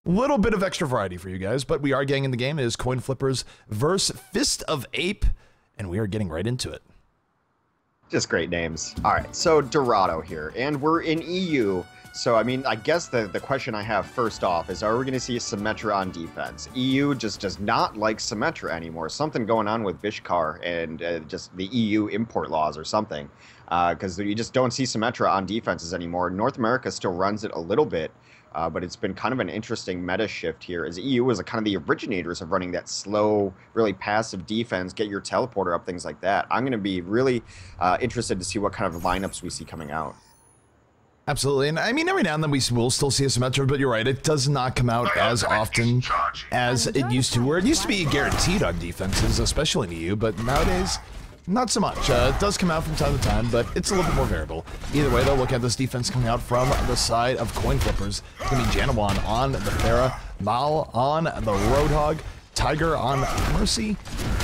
Little bit of extra variety for you guys, but we are getting in the game. It is Coin Flippers versus Fist of Ape, and we are getting right into it. Just great names. All right, so Dorado here, and we're in EU. So, I mean, I guess the question I have first off is, are we going to see Symmetra on defense? EU just does not like Symmetra anymore. Something going on with Bishkar and just the EU import laws or something. Because you just don't see Symmetra on defenses anymore. North America still runs it a little bit. But it's been kind of an interesting meta shift here, as EU was kind of the originators of running that slow, really passive defense, get your teleporter up, things like that. I'm going to be really interested to see what kind of lineups we see coming out. Absolutely, and I mean, every now and then we will still see a Symmetra, but you're right, it does not come out as often as it used to, where it used to be guaranteed on defenses, especially in EU, but nowadays, not so much. It does come out from time to time, but it's a little bit more variable. Either way, though, look at this defense coming out from the side of Coin Flippers. It's going to be Janawan on the Pharah, Mal on the Roadhog, Tiger on Mercy,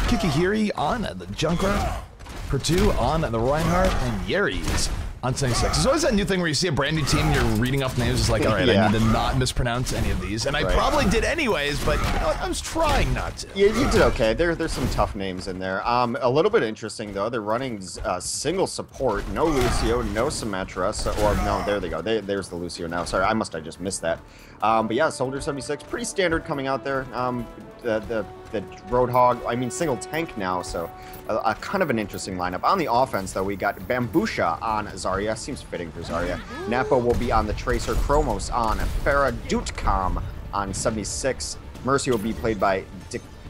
Kikihiri on the Junkrat, Pertu on the Reinhardt, and Yeris on 76. There's always that new thing where you see a brand new team, you're reading off names, it's like, all right, I need to not mispronounce any of these. And I probably did anyways, but you know, I was trying not to. Yeah, you did okay. There's some tough names in there. A little bit interesting, though. They're running single support, no Lucio, no Symmetra. So, or no, there they go. There's the Lucio now. Sorry, I must have just missed that. But yeah, Soldier 76, pretty standard coming out there. The Roadhog, I mean, single tank now, so a kind of an interesting lineup. On the offense, though, we got Bambusha on Zarya. Seems fitting for Zarya. Nappa will be on the Tracer, Chromos on Farah, Dutcom on 76. Mercy will be played by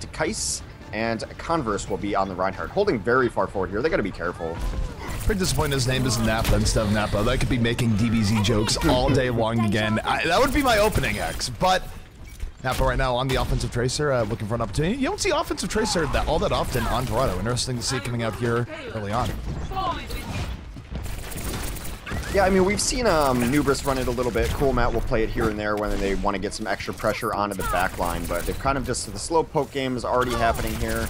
Dekais, and Converse will be on the Reinhardt. Holding very far forward here. They got to be careful. Pretty disappointed his name is Nappa instead of Nappa. That could be making DBZ jokes all day long again. That would be my opening X, but Nappa right now on the offensive Tracer, looking for an opportunity. You don't see offensive Tracer all that often on Dorado. Interesting to see it coming out here early on. Yeah, I mean, we've seen Nubris run it a little bit. Cool Matt will play it here and there when they want to get some extra pressure onto the back line, but they've kind of just, the slow poke game is already happening here.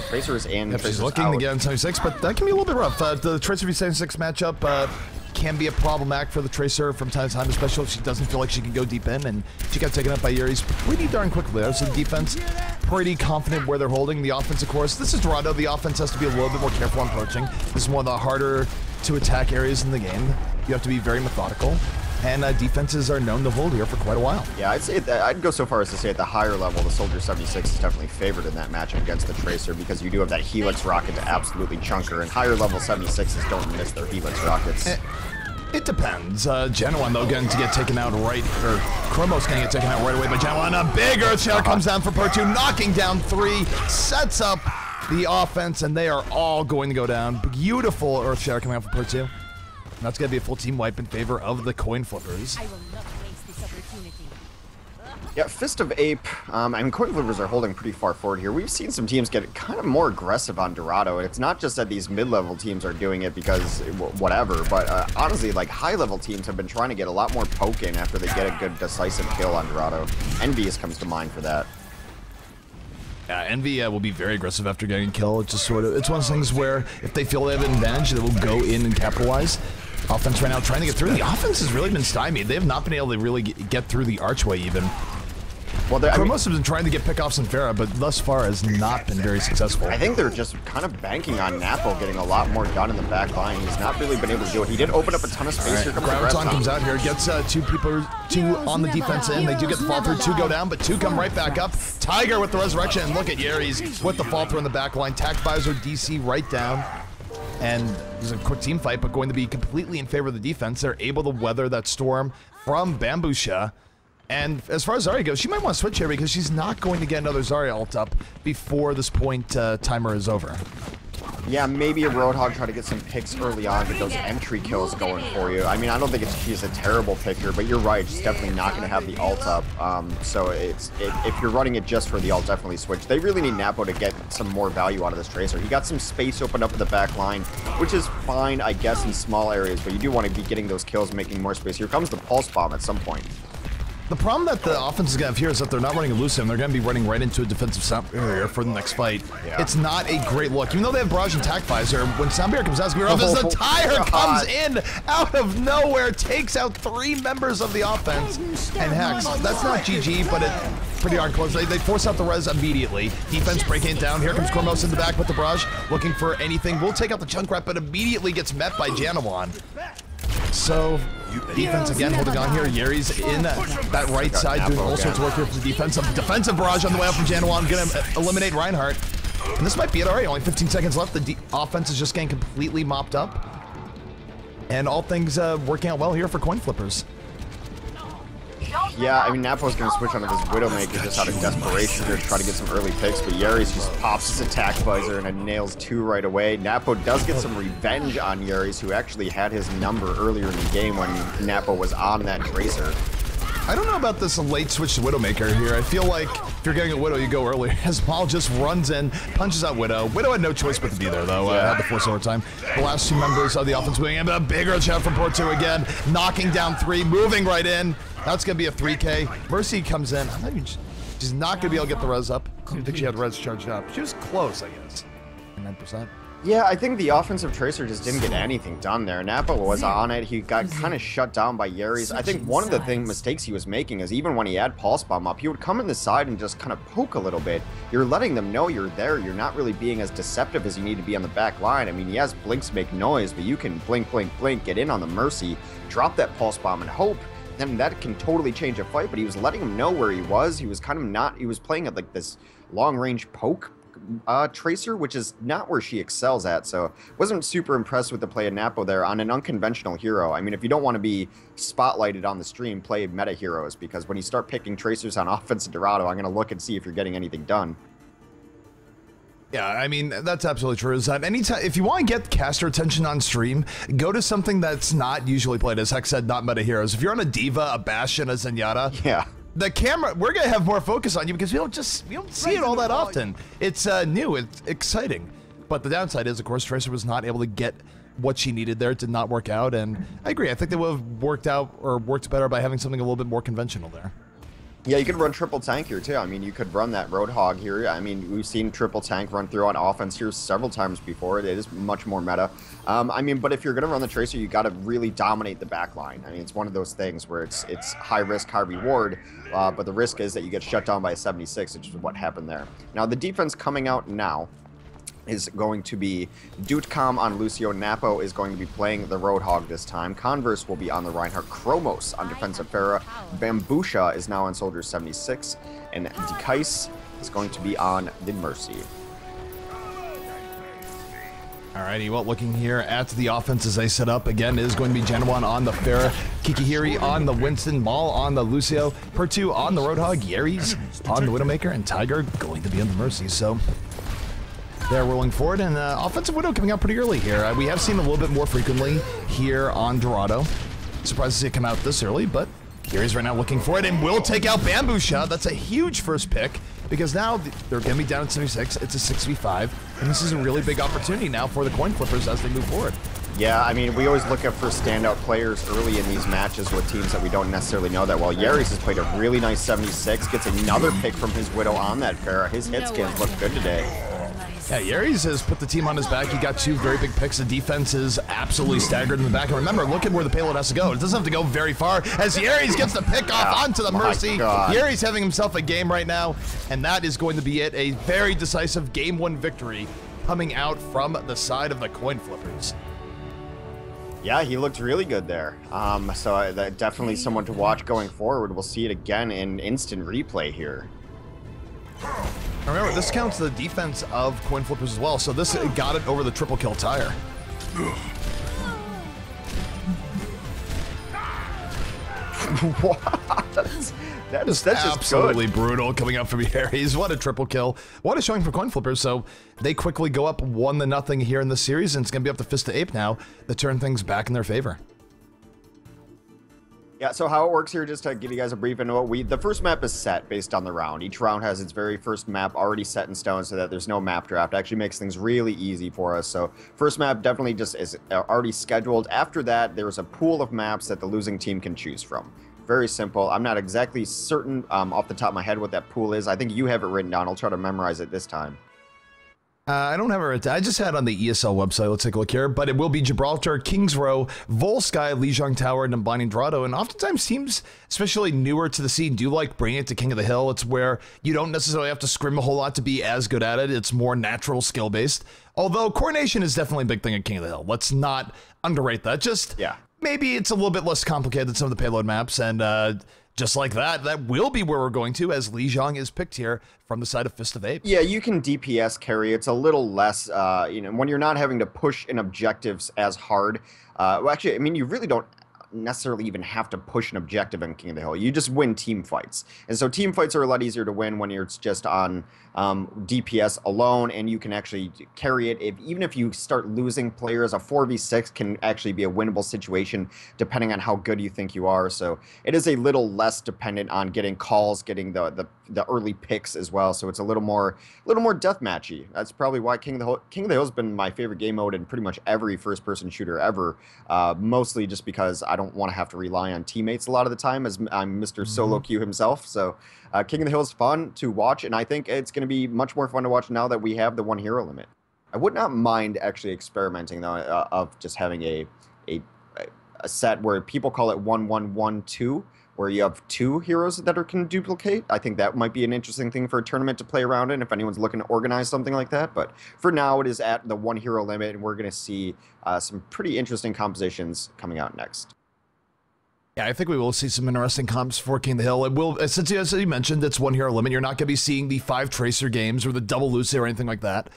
Tracer is in. Yep, she's looking to get on 76, but that can be a little bit rough. The Tracer v76 matchup can be a problematic for the Tracer from time to time, especially if she doesn't feel like she can go deep in, and she got taken up by Yuri's pretty darn quickly. So the defense, pretty confident where they're holding. The offense, of course, this is Dorado. The offense has to be a little bit more careful on approaching. This is one of the harder to attack areas in the game. You have to be very methodical. And defenses are known to hold here for quite a while. Yeah, I'd say that, I'd go so far as to say at the higher level, the Soldier 76 is definitely favored in that match against the Tracer, because you do have that Helix rocket to absolutely chunk her, and higher level 76s don't miss their Helix rockets. It depends. Genoan, though, going to get taken out right, or Chromos going to get taken out right away by Genoan. A big Earthshatter comes down for Pertu, knocking down 3, sets up the offense, and they are all going to go down. Beautiful Earthshatter coming out for Pertu. And that's going to be a full team wipe in favor of the Coin Flippers. I will not waste this opportunity. Yeah, Fist of Ape, I mean, Coin Flippers are holding pretty far forward here. We've seen some teams get kind of more aggressive on Dorado. It's not just that these mid-level teams are doing it because whatever, but honestly, like, high-level teams have been trying to get a lot more poke in after they get a good decisive kill on Dorado. Envious comes to mind for that. Yeah, Envy will be very aggressive after getting a kill. It's just sort of, it's one of those things where if they feel they have an advantage, they will go in and capitalize. Offense right now trying to get through. The offense has really been stymied. They have not been able to really get through the archway even. Well, Chromos have been trying to get pickoffs in Pharah, but thus far has not been very successful. I think they're just kind of banking on Napo getting a lot more done in the back line. He's not really been able to do it. He did open up a ton of space here. Graviton comes out here, gets two on the defense end. They do get the fall through. 2 go down, but 2 come right back up. Tiger with the resurrection, and look at Yeri's with the fall through in the back line. Tac Visor DC right down. And there's a quick team fight, but going to be completely in favor of the defense. They're able to weather that storm from Bambusha. And as far as Zarya goes, she might want to switch here because she's not going to get another Zarya ult up before this point timer is over. Yeah, maybe a Roadhog try to get some picks early on, get those entry kills going for you. I mean, I don't think she's a terrible picker, but you're right, she's definitely not going to have the ult up. So if you're running it just for the ult, definitely switch. They really need Napo to get some more value out of this Tracer. He got some space opened up in the back line, which is fine, I guess, in small areas, but you do want to be getting those kills, making more space. Here comes the Pulse Bomb at some point. The problem that the offense is going to have here is that they're not running a Lucian. They're going to be running right into a defensive sound barrier for the next fight. Yeah. It's not a great look. Even though they have Barrage and Tac Visor, when sound barrier comes out, it's going to be rough as the tire comes in out of nowhere, takes out 3 members of the offense. And Hex, that's not GG, but it's pretty darn close. They force out the res immediately. Defense breaking it down. Here comes Cormos in the back with the Barrage, looking for anything. We'll take out the Junkrat, but immediately gets met by Janawan. So, defense again holding on here. Yeri's in that right side doing all sorts of work here for the defense. A defensive barrage on the way up from Janawan. Gonna eliminate Reinhardt. And this might be it already. Only 15 seconds left. The offense is just getting completely mopped up. And all things working out well here for coin flippers. Yeah, I mean, Napo's going to switch onto this Widowmaker just out of desperation here to try to get some early picks, but Yeri's just pops his attack visor and it nails 2 right away. Napo does get some revenge on Yeri's, who actually had his number earlier in the game when Napo was on that Tracer. I don't know about this late switch to Widowmaker here. I feel like if you're getting a Widow, you go earlier. As Paul just runs in, punches out Widow. Widow had no choice but to be there, though. Had to force overtime. The last 2 members of the offense moving in, but a bigger shot from Porto again. Knocking down 3, moving right in. That's going to be a 3K. Mercy comes in. I think she's not going to be able to get the res up. I didn't think she had res charged up. She was close, I guess. 9%. Yeah, I think the offensive Tracer just didn't get anything done there. Napa was on it. He got kind of shut down by Yeri's. I think one of the mistakes he was making is even when he had Pulse Bomb up, he would come in the side and just kind of poke a little bit. You're letting them know you're there. You're not really being as deceptive as you need to be on the back line. I mean, yes, blinks make noise, but you can blink, blink, blink, get in on the Mercy, drop that Pulse Bomb and hope. Then that can totally change a fight, but he was letting him know where he was. He was kind of not, he was playing at like this long-range poke Tracer, which is not where she excels at, so wasn't super impressed with the play of Napo there on an unconventional hero. I mean, if you don't want to be spotlighted on the stream, play meta heroes, because when you start picking Tracers on offense in Dorado, I'm going to look and see if you're getting anything done. Yeah, I mean, that's absolutely true. Is that anytime, if you want to get caster attention on stream, go to something that's not usually played, as Hex said, not meta heroes. If you're on a Diva, a Bastion, a Zenyatta, yeah, the camera, we're gonna have more focus on you because we don't see it all that often. It's new, it's exciting, but the downside is, of course, Tracer was not able to get what she needed there. It did not work out, and I agree. I think they would have worked out or worked better by having something a little bit more conventional there. Yeah, you could run triple tank here too. I mean, you could run that Roadhog here. I mean, we've seen triple tank run through on offense here several times before. It is much more meta. I mean, but if you're going to run the Tracer, you got to really dominate the back line. I mean, it's one of those things where it's high risk, high reward, but the risk is that you get shut down by a 76, which is what happened there. Now, the defense coming out now is going to be Dutcom on Lucio. Napo is going to be playing the Roadhog this time. Converse will be on the Reinhardt. Chromos on defensive Pharah. Bambusha is now on Soldier 76. And Dekais is going to be on the Mercy. Alrighty, well, looking here at the offense as they set up, again, it is going to be Janawan on the Pharah, Kikihiri on the Winston, Maul on the Lucio, Pertu on the Roadhog, Yeri's on the Widowmaker, and Tiger going to be on the Mercy. So they're rolling forward, and offensive Widow coming out pretty early here. We have seen a little bit more frequently here on Dorado. Surprised to see it come out this early, but here he's right now looking for it, and will take out Bambusha. That's a huge first pick, because now they're going to be down at 76. It's a 6v5, and this is a really big opportunity now for the coin flippers as they move forward. Yeah, I mean, we always look up for standout players early in these matches with teams that we don't necessarily know that well. Yeri's has played a really nice 76, gets another pick from his Widow on that Pharah. His hit scans look good today. Yeah, Yeri's has put the team on his back. He got 2 very big picks. The defense is absolutely staggered in the back. And remember, look at where the payload has to go. It doesn't have to go very far as Yeri's gets the pick off onto the Mercy. Yeri's having himself a game right now, and that is going to be it. A very decisive Game 1 victory coming out from the side of the coin flippers. Yeah, he looked really good there. So definitely someone to watch going forward. We'll see it again in instant replay here. Remember, this counts the defense of coin flippers as well, so this got it over the triple kill tire. That's just absolutely good. Brutal coming up from Aries. What a triple kill. What a showing for coin flippers. So they quickly go up 1-0 here in the series, and it's going to be up to Fist to Ape now to turn things back in their favor. Yeah, so how it works here, just to give you guys a brief info, the first map is set based on the round. Each round has its very first map already set in stone so that there's no map draft. It actually makes things really easy for us. So first map definitely just is already scheduled. After that, there's a pool of maps that the losing team can choose from. Very simple. I'm not exactly certain off the top of my head what that pool is. I think you have it written down. I'll try to memorize it this time. I don't have it. I just had it on the ESL website. Let's take a look here. But it will be Gibraltar, Kings Row, Volsky, Lijiang Tower, and Binding Dorado. And oftentimes teams, especially newer to the scene, do like bringing it to King of the Hill. It's where you don't necessarily have to scrim a whole lot to be as good at it. It's more natural skill based. Although coordination is definitely a big thing at King of the Hill. Let's not underrate that. Just maybe it's a little bit less complicated than some of the payload maps. And just like that, that will be where we're going to, as Lijiang is picked here from the side of Fist of Ape. Yeah, you can DPS carry. It's a little less, you know, when you're not having to push in objectives as hard. Well, actually, I mean, you really don't necessarily even have to push an objective in King of the Hill. You just win team fights. And so team fights are a lot easier to win when it's just on DPS alone, and you can actually carry it. Even if you start losing players, a 4v6 can actually be a winnable situation depending on how good you think you are. So it is a little less dependent on getting calls, getting the early picks as well. So it's a little more deathmatchy. That's probably why King of the Hill has been my favorite game mode in pretty much every first-person shooter ever. Mostly just because I don't want to have to rely on teammates a lot of the time, as I'm Mr. Solo Queue himself. So King of the Hill is fun to watch, and I think it's going to be much more fun to watch now that we have the 1 hero limit. I would not mind actually experimenting though of just having a set where people call it 1-1-1-2, where you have 2 heroes that can duplicate. I think that might be an interesting thing for a tournament to play around in if anyone's looking to organize something like that. But for now, it is at the 1 hero limit, and we're going to see some pretty interesting compositions coming out next. Yeah, I think we will see some interesting comps for King of the Hill. It will, since as you mentioned, it's 1 hero limit. You're not going to be seeing the 5 Tracer games or the double Lucy or anything like that.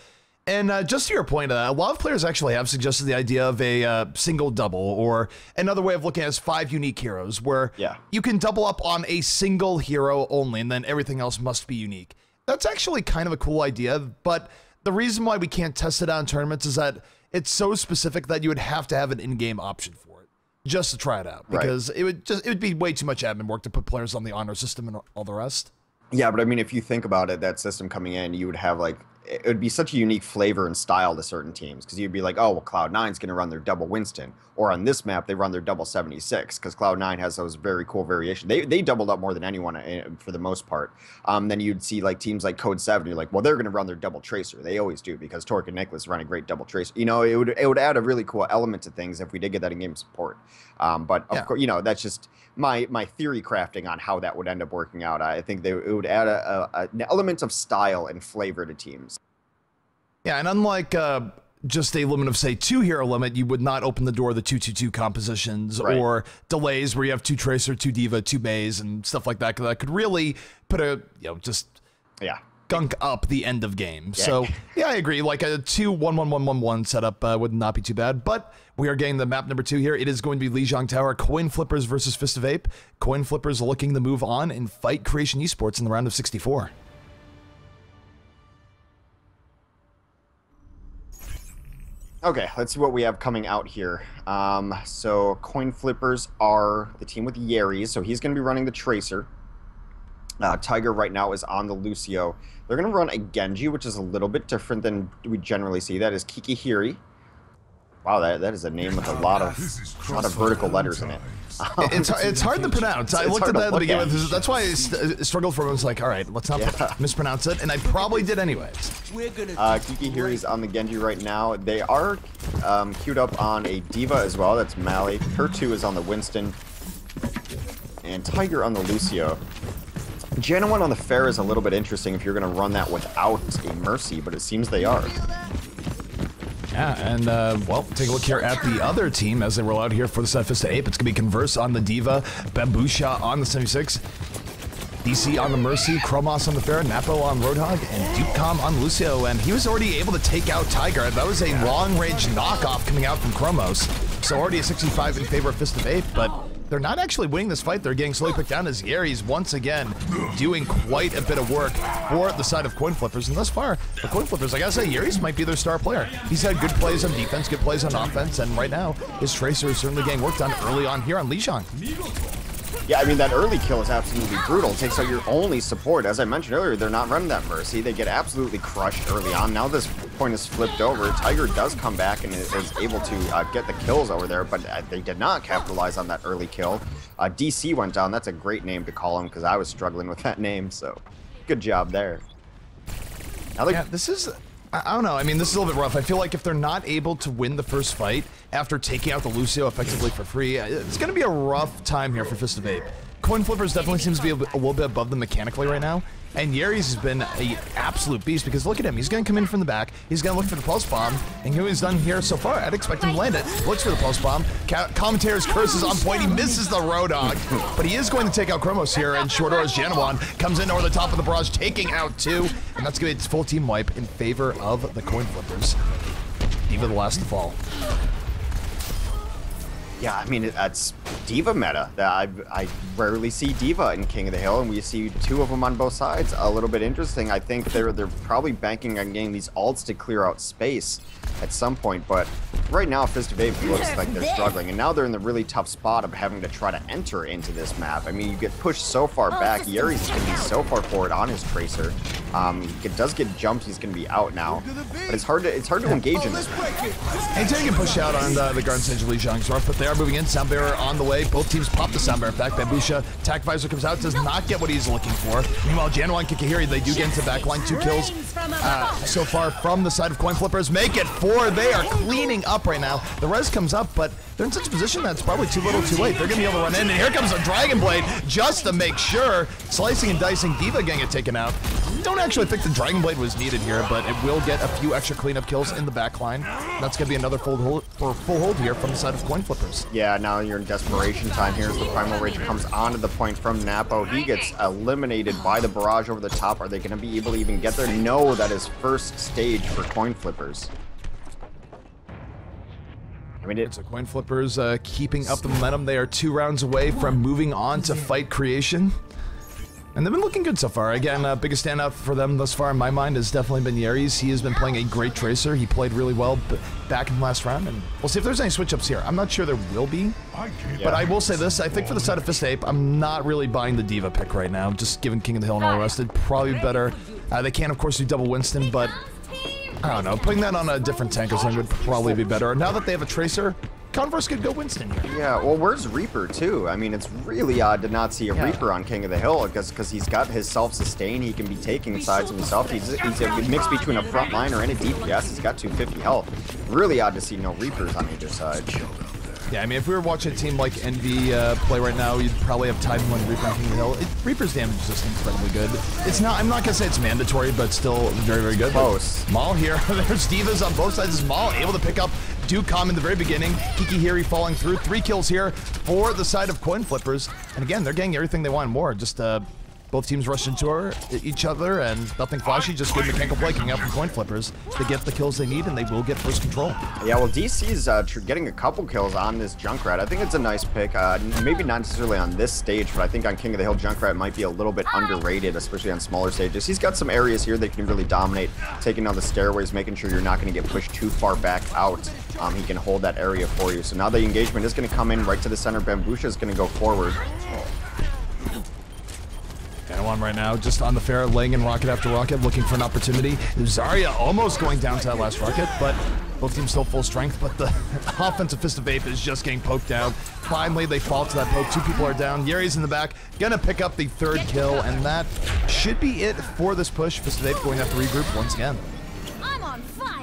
And just to your point, a lot of players actually have suggested the idea of a single double, or another way of looking at it is 5 unique heroes, where you can double up on a single hero only, and then everything else must be unique. That's actually kind of a cool idea, but the reason why we can't test it out in tournaments is that it's so specific that you would have to have an in-game option for it just to try it out, because it would be way too much admin work to put players on the honor system and all the rest. Yeah, but I mean, if you think about it, that system coming in, you would have like, it would be such a unique flavor and style to certain teams, because you'd be like, oh, well, Cloud9's going to run their double Winston, or on this map they run their double 76, because Cloud9 has those very cool variations. They doubled up more than anyone for the most part. Then you'd see like teams like Code 7, you're like, well, they're going to run their double Tracer. They always do, because Torque and Nicholas run a great double Tracer. You know, it would add a really cool element to things if we did get that in-game support. But of course, you know, that's just my theory crafting on how that would end up working out. I think it would add an element of style and flavor to teams. Yeah, and unlike just a limit of, say, 2 hero limit, you would not open the door to the 2-2-2 compositions or delays where you have 2 Tracer, 2 Diva, 2 Maze, and stuff like that. That could really put gunk up the end of game. So, yeah, I agree. Like a 2-1-1-1-1-1 setup would not be too bad. But we are getting the map number 2 here. It is going to be Lijiang Tower, Coin Flippers versus Fist of Ape. Coin Flippers looking to move on and fight Creation Esports in the round of 64. Okay, let's see what we have coming out here. So Coin Flippers are the team with Yeri, so he's going to be running the Tracer. Tiger right now is on the Lucio. They're going to run a Genji, which is a little bit different than we generally see. That is Kikihiri. Wow, that is a name with a lot of vertical letters in it. It's hard to pronounce. I looked at that at the beginning. That's why I struggled for it. I was like, all right, let's not mispronounce it. And I probably did anyways. Kikihiri's on the Genji right now. They are queued up on a Diva as well. That's Mally. Her 2 is on the Winston. And Tiger on the Lucio. Janowin on the Fair is a little bit interesting if you're going to run that without a Mercy, but it seems they are. Yeah, and, well, take a look here at the other team as they roll out here for the set Fist of Ape. It's going to be Converse on the Diva, Bambusha on the 76, DC on the Mercy, Chromos on the Fair, Napo on Roadhog, and Dupecom on Lucio. And he was already able to take out Tiger. That was a long-range knockoff coming out from Chromos. So already a 65 in favor of Fist of Ape, but they're not actually winning this fight. They're getting slowly picked down as Yeri's once again doing quite a bit of work for the side of Coin Flippers. And thus far, the Coin Flippers, I gotta say, Yeri's might be their star player. He's had good plays on defense, good plays on offense, and right now, his Tracer is certainly getting work done early on here on Lijiang. Yeah, I mean, that early kill is absolutely brutal. It takes out your only support. As I mentioned earlier, they're not running that Mercy. They get absolutely crushed early on. Now this point is flipped over. Tiger does come back and is able to get the kills over there, but they did not capitalize on that early kill. DC went down. That's a great name to call him because I was struggling with that name, so good job there. Yeah, this is... I don't know. I mean, this is a little bit rough. I feel like if they're not able to win the first fight after taking out the Lucio effectively for free, it's going to be a rough time here for Fist of Ape. Coin Flippers definitely seems to be a little bit above them mechanically right now. And Yeri's has been an absolute beast because look at him. He's going to come in from the back. He's going to look for the pulse bomb. And what he's done here so far, I'd expect him to land it. Looks for the pulse bomb. Commentator's curse is on point. He misses the Roadhog. But he is going to take out Chromos here. And Shortor's Janawan comes in over the top of the barrage, taking out 2. And that's going to be its full team wipe in favor of the Coin Flippers. D.Va the last to fall. Yeah, I mean, that's D.Va meta. I rarely see D.Va in King of the Hill, and we see 2 of them on both sides. A little bit interesting. I think they're probably banking on getting these ults to clear out space at some point, but right now Fist of Ape looks like they're struggling, and now they're in the really tough spot of having to try to enter into this map. I mean, you get pushed so far back. Yeri's going to be so far forward on his Tracer. He does get jumped. He's going to be out now, but it's hard to engage in this map. Anytime you can push out on the Garden Stage of Lijiang's rough, but they are moving in. Sound Bearer on the way. Both teams pop the Sound Bearer back. Bambusha, Attack Visor comes out, does not get what he's looking for. Meanwhile, Janawan and Kikahiri, they do get into backline. 2 kills so far from the side of Coin Flippers. Make it 4. They are cleaning up right now. The res comes up, but they're in such a position that it's probably too little too late. They're going to be able to run in, and here comes a Dragon Blade just to make sure. Slicing and dicing, D.Va getting it taken out. Don't actually think the Dragon Blade was needed here, but it will get a few extra cleanup kills in the backline. That's going to be another full hold here from the side of Coin Flippers. Yeah, now you're in desperation time here as the Primal Rage comes onto the point from Napo. He gets eliminated by the barrage over the top. Are they going to be able to even get there? No, that is first stage for Coin Flippers. I mean, it's a Coin Flippers keeping up the momentum. They are 2 rounds away from moving on to fight creation. And they've been looking good so far. Again, biggest standout for them thus far in my mind has definitely been Yeri's. He has been playing a great Tracer. He played really well back in the last round, and we'll see if there's any switch-ups here. I'm not sure there will be, but I will say this. I think for the side of Fist Ape, I'm not really buying the D.Va pick right now, just given King of the Hill and all the rest. It'd probably be better. They can, of course, do double Winston, but I don't know. Putting that on a different tank or something would probably be better. Now that they have a Tracer, Converse could go Winston here. Yeah, well, where's Reaper, too? I mean, it's really odd to not see a Reaper on King of the Hill, because he's got his self-sustain. He can be taking sides of himself. He's a mix between a frontliner and a DPS. He's got 250 health. Really odd to see no Reapers on either side. Yeah, I mean, if we were watching a team like Envy play right now, you'd probably have time when Reaper on King of the Hill. Reaper's damage is just incredibly good. It's not, I'm not going to say it's mandatory, but still very, very good. Close. Maul here. There's Divas on both sides. Maul able to pick up Dukam in the very beginning. Kikahiri falling through. 3 kills here for the side of Coin Flippers. And again, they're getting everything they want and more. Just both teams rush into each other, and nothing flashy, just good mechanical play coming out from Coin Flippers to get the kills they need, and they will get first control. Yeah, well, DC's getting a couple kills on this Junkrat. I think it's a nice pick. Maybe not necessarily on this stage, but I think on King of the Hill, Junkrat might be a little bit underrated, especially on smaller stages. He's got some areas here that can really dominate, taking down the stairways, making sure you're not going to get pushed too far back out. He can hold that area for you. So now the engagement is going to come in right to the center. Bambusha is going to go forward. One right now, just on the fair, laying in rocket after rocket, looking for an opportunity. Zarya almost going down to that last rocket, but both teams still full strength, but the offensive Fist of Ape is just getting poked out. Finally, they fall to that poke. 2 people are down. Yeri's in the back, gonna pick up the 3rd kill, and that should be it for this push. Fist of Ape going to have to regroup once again. I'm on fire.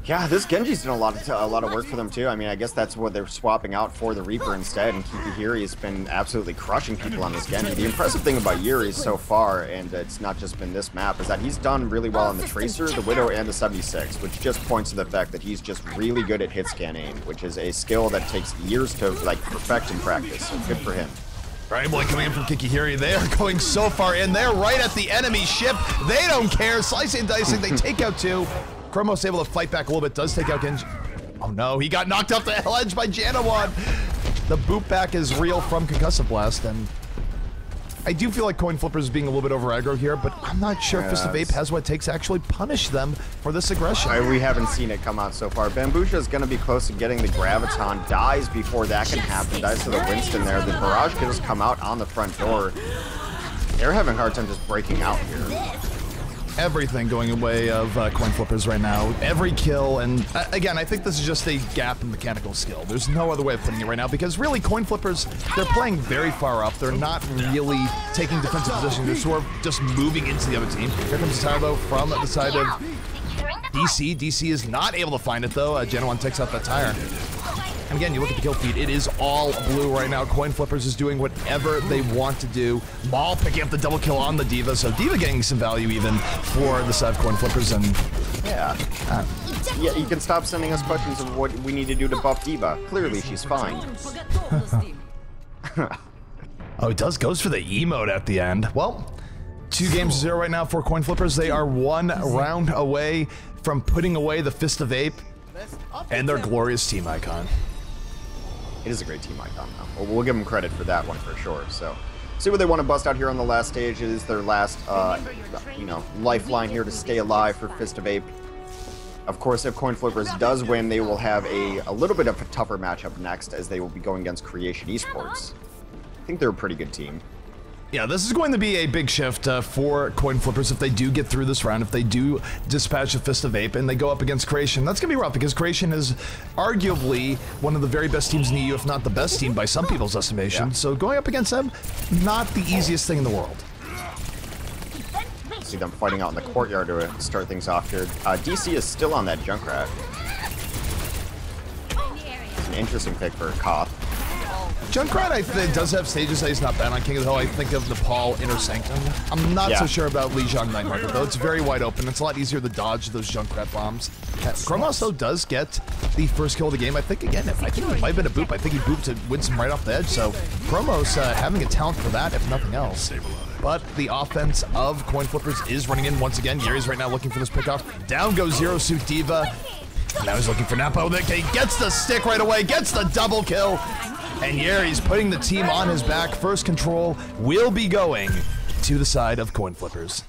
Yeah, this Genji's done a lot of work for them too. I mean, I guess that's what they're swapping out for the Reaper instead, and Kikahiri has been absolutely crushing people on this Genji. The impressive thing about Yuri so far, and it's not just been this map, is that he's done really well on the Tracer, the Widow, and the 76, which just points to the fact that he's just really good at hit scan aim, which is a skill that takes years to like perfect in practice. So good for him. Right, boy, coming in from Kikahiri. They are going so far in. They're right at the enemy ship. They don't care. Slicing and dicing. They take out 2. Chromos able to fight back a little bit, does take out Genji. Oh no, he got knocked off the ledge by Janawan. The boot back is real from Concussive Blast, and I do feel like Coin Flippers is being a little bit over aggro here, but I'm not sure if Fist of Ape has what it takes to actually punish them for this aggression. We haven't seen it come out so far. Bambusha is going to be close to getting the Graviton, dies before that can happen, dies to the Winston there. The barrage could just come out on the front door. They're having a hard time just breaking out here. everything going away of coin flippers right now. Every kill, and again, I think this is just a gap in mechanical skill. There's no other way of putting it right now, because really, coin flippers, they're playing very far up. They're not really taking defensive position. They're sort of just moving into the other team. Here comes the tire, though, from the side of DC. DC is not able to find it, though. Gen 1 takes out that tire. And again, you look at the kill feed, it is all blue right now. Coin Flippers is doing whatever they want to do. Maul picking up the double kill on the D.Va, so D.Va getting some value even for the side of Coin Flippers, and yeah. Yeah, you can stop sending us questions of what we need to do to buff D.Va. Clearly, she's fine. Oh, it goes for the emote at the end. Well, 2-0 right now for Coin Flippers. They are 1 round away from putting away the Fist of Ape and their glorious team icon. It is a great team icon, though. We'll give them credit for that one for sure. So, see what they want to bust out here on the last stage. It is their last, lifeline here to stay alive for Fist of Ape. Of course, if Coin Flippers does win, they will have a little bit of a tougher matchup next, as they will be going against Creation Esports. I think they're a pretty good team. Yeah, this is going to be a big shift for Coin Flippers if they do get through this round, if they do dispatch a Fist of Ape and they go up against Creation. That's going to be rough, because Creation is arguably one of the very best teams in the EU, if not the best team by some people's estimation. Yeah. So going up against them, not the easiest thing in the world. See them fighting out in the courtyard to start things off here. DC is still on that Junkrat. It's an interesting pick for Koth. Junkrat, I think, does have stages that he's not bad on. King of the Hill, I think of Nepal, Inner Sanctum. I'm not so sure about Lijiang Night Market, though. It's very wide open. It's a lot easier to dodge those Junkrat bombs. Chromos, though, does get the first kill of the game. I think, again, I think it might have been a boop. I think he booped to Winston right off the edge. So Chromos having a talent for that, if nothing else. But the offense of Coin Flippers is running in once again. Yuri's right now looking for this pickoff. Down goes Zero Suit D.Va. Now he's looking for Napo. He gets the stick right away, gets the double kill. And Yuri's putting the team on his back. First control will be going to the side of Coin Flippers.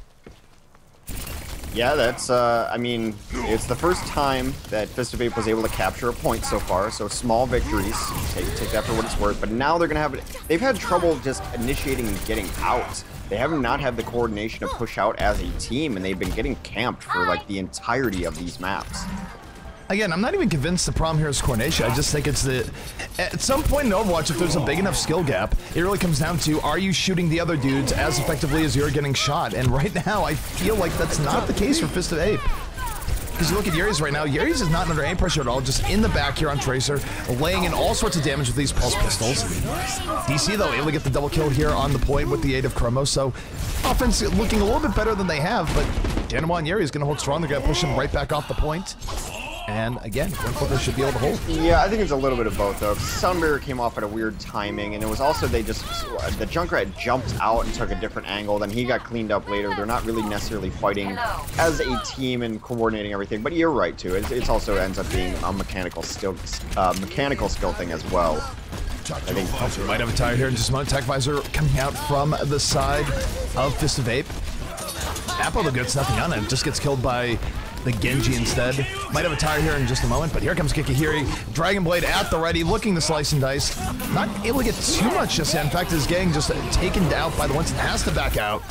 Yeah, that's, I mean, it's the first time that Fist of Ape was able to capture a point so far, so small victories, take that for what it's worth, but now they're going to they've had trouble just initiating and getting out. They have not had the coordination to push out as a team, and they've been getting camped for, like, the entirety of these maps. Again, I'm not even convinced the problem here is coordination. I just think it's at some point in Overwatch, if there's a big enough skill gap, it really comes down to, are you shooting the other dudes as effectively as you're getting shot? And right now, I feel like that's not the case for Fist of Ape. Because you look at Yuri's right now, Yuri's is not under any pressure at all, just in the back here on Tracer, laying in all sorts of damage with these pulse pistols. DC, though, able to get the double kill here on the point with the aid of Chromos, so offense looking a little bit better than they have, but Gen 1 Yuri is going to hold strong. They're going to push him right back off the point. And again, Coin Flippers should be able to hold. Yeah, I think it's a little bit of both, though. Sound Barrier came off at a weird timing, and it was also the Junkrat jumped out and took a different angle, then he got cleaned up later. They're not really necessarily fighting as a team and coordinating everything, but you're right, too. It also ends up being a mechanical skill thing as well. I think we might have a tire here in just a moment. Tech Visor coming out from the side of Fist of Ape. Apple gets nothing on it, just gets killed by the Genji instead. Might have a tire here in just a moment, but here comes Kikahiri. Dragon Blade at the ready, looking to slice and dice. Not able to get too much just yet. In fact, his gang just taken out by the ones and has to back out.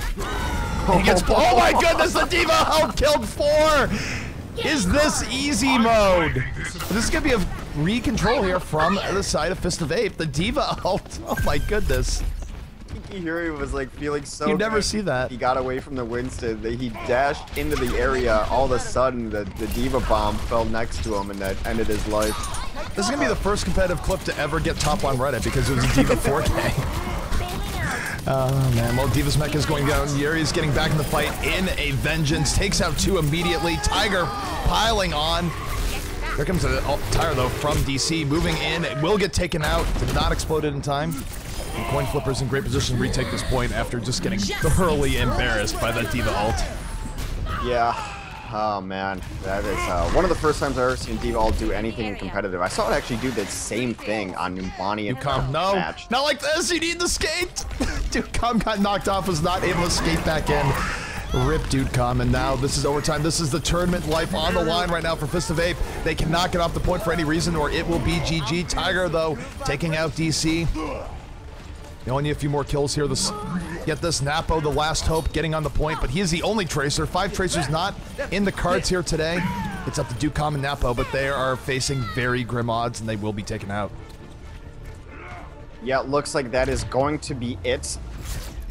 He gets, oh my goodness, the D.Va out killed 4! Is this easy mode? This is gonna be a re-control here from the side of Fist of Ape. The D.Va ult, oh my goodness. Kikahiri was like feeling so You never good. see that. He got away from the Winston. He dashed into the area. All of a sudden, the D.Va bomb fell next to him, and that ended his life. This is gonna be the first competitive clip to ever get top on Reddit because it was a D.Va 4K. Oh man, well D.Va's mech is going down. Yuri's getting back in the fight in a vengeance. Takes out 2 immediately. Tiger piling on. Here comes a tire though from DC. Moving in. It will get taken out. Did not explode it in time. And Coin Flippers in great position to retake this point after just getting thoroughly embarrassed by that D.Va ult. Yeah. Oh man, that is one of the first times I've ever seen D.Va ult do anything competitive. I saw it actually do the same thing on Numbani and no, match. Not like this. You need the skate. Dude, Com got knocked off. Was not able to skate back in. Rip Dude Com, and now this is overtime. This is the tournament life on the line right now for Fist of Ape. They cannot get off the point for any reason, or it will be GG. Tiger though taking out DC. You only need a few more kills here. get this. Napo, the last hope, getting on the point, but he is the only Tracer. 5 Tracers not in the cards here today. It's up to Ducom and Napo, but they are facing very grim odds, and they will be taken out. Yeah, it looks like that is going to be it.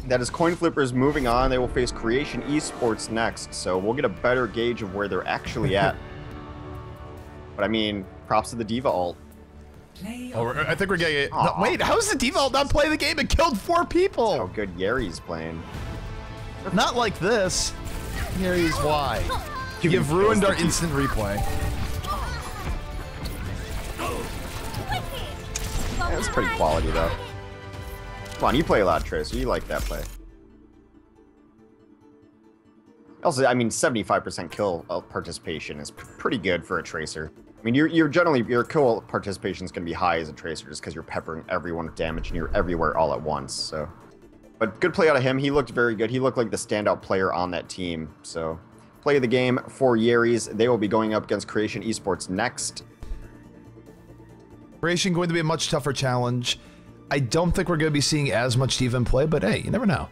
That is Coin Flippers moving on. They will face Creation Esports next, so we'll get a better gauge of where they're actually at. But I mean, props to the Diva ult. Oh, I think we're getting it. No, wait, how is the Diva ult not playing the game? It killed 4 people. How good Yeri's playing. Not like this. Here's why. You've ruined our instant replay. That's pretty quality, though. Come on, you play a lot, Tracer. You like that play. Also, I mean, 75% kill participation is pretty good for a Tracer. I mean, you're generally, your kill participation is going to be high as a Tracer just because you're peppering everyone with damage and you're everywhere all at once, so. But good play out of him. He looked very good. He looked like the standout player on that team, so. Play of the game for Yeris. They will be going up against Creation Esports next. Creation going to be a much tougher challenge. I don't think we're going to be seeing as much Steven play, but hey, you never know.